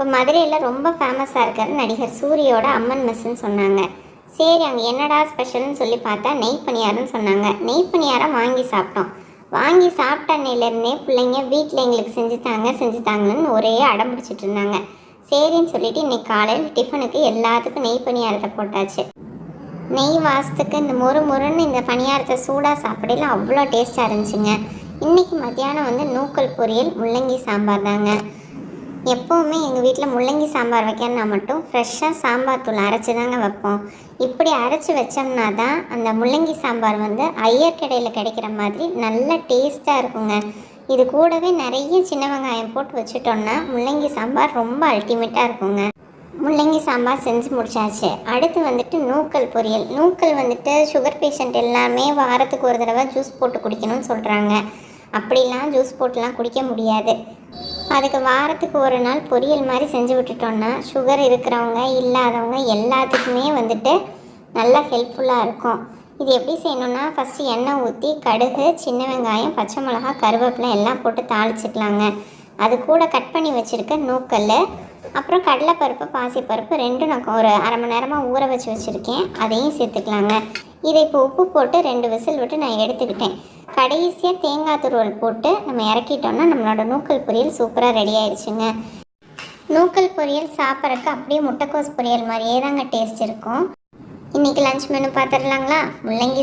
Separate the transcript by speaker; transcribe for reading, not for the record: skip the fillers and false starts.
Speaker 1: இப்போ மதுரையில் ரொம்ப ஃபேமஸாக இருக்கிற நடிகர் சூரியோட அம்மன் மெஸ்ஸுன்னு சொன்னாங்க. சரி அங்கே என்னடா ஸ்பெஷல்னு சொல்லி பார்த்தா நெய் பணியாரம்னு சொன்னாங்க. நெய் பணியாரம் வாங்கி சாப்பிட்டோம். வாங்கி சாப்பிட்ட அன்னையிலேருந்தே பிள்ளைங்க வீட்டில் எங்களுக்கு செஞ்சுத்தாங்கன்னு ஒரே அடம் பிடிச்சிட்டு இருந்தாங்க. சரின்னு சொல்லிட்டு இன்றைக்கி காலையில் டிஃபனுக்கு எல்லாத்துக்கும் நெய் பணியாரத்தை போட்டாச்சு. நெய் வாசத்துக்கு இந்த முறுன்னு இந்த பணியாரத்தை சூடாக சாப்பிடல அவ்வளோ டேஸ்ட்டாக இருந்துச்சுங்க. இன்றைக்கி மத்தியானம் நூக்கல் பொரியல், முள்ளங்கி சாம்பார் தாங்க. எப்போவுமே எங்கள் வீட்டில் முள்ளங்கி சாம்பார் வைக்கணுன்னா மட்டும் ஃப்ரெஷ்ஷாக சாம்பார் தூள் அரைச்சி தாங்க வைப்போம். இப்படி அரைச்சி வச்சோம்னா தான் அந்த முள்ளங்கி சாம்பார் ஐயர் கடையில் கிடைக்கிற மாதிரி நல்ல டேஸ்ட்டாக இருக்குங்க. இது கூடவே நிறைய சின்ன வெங்காயம் போட்டு வச்சுட்டோன்னா முள்ளங்கி சாம்பார் ரொம்ப அல்டிமேட்டாக இருக்குங்க. முள்ளங்கி சாம்பார் செஞ்சு முடிச்சாச்சு. அடுத்து நூக்கல் பொரியல். நூக்கல் சுகர் பேஷண்ட் எல்லாமே வாரத்துக்கு ஒரு தடவை ஜூஸ் போட்டு குடிக்கணும்னு சொல்கிறாங்க. அப்படிலாம் ஜூஸ் போட்டுலாம் குடிக்க முடியாது. அதுக்கு வாரத்துக்கு ஒரு நாள் பொரியல் மாதிரி செஞ்சு விட்டுட்டோன்னா சுகர் இருக்கிறவங்க இல்லாதவங்க எல்லாத்துக்குமே நல்லா ஹெல்ப்ஃபுல்லாக இருக்கும். இது எப்படி செய்யணுன்னா ஃபஸ்ட்டு எண்ணெய் ஊற்றி கடுகு, சின்ன வெங்காயம், பச்சை மிளகா, கருவேப்பிலை எல்லாம் போட்டு தாளிச்சிக்கலாங்க. அது கூட கட் பண்ணி வச்சுருக்க நூக்கல், அப்புறம் கடலைப்பருப்பு, பாசிப்பருப்பு ரெண்டும் நான் ஒரு அரை மணி நேரமாக ஊற வச்சுருக்கேன். அதையும் சேர்த்துக்கலாங்க. இதை இப்போ உப்பு போட்டு 2 விசில் விட்டு நான் எடுத்துக்கிட்டேன். கடைசியாக தேங்காய் துருவல் போட்டு நம்ம இறக்கிட்டோன்னா நம்மளோட நூக்கல் பொரியல் சூப்பராக ரெடி ஆயிடுச்சுங்க. நூக்கல் பொரியல் சாப்பிட்றதுக்கு அப்படியே முட்டைக்கோஸ் பொரியல் மாதிரியே தாங்க டேஸ்ட் இருக்கும். இன்றைக்கி லஞ்ச் மெனு பார்த்துடலாங்களா? முள்ளங்கி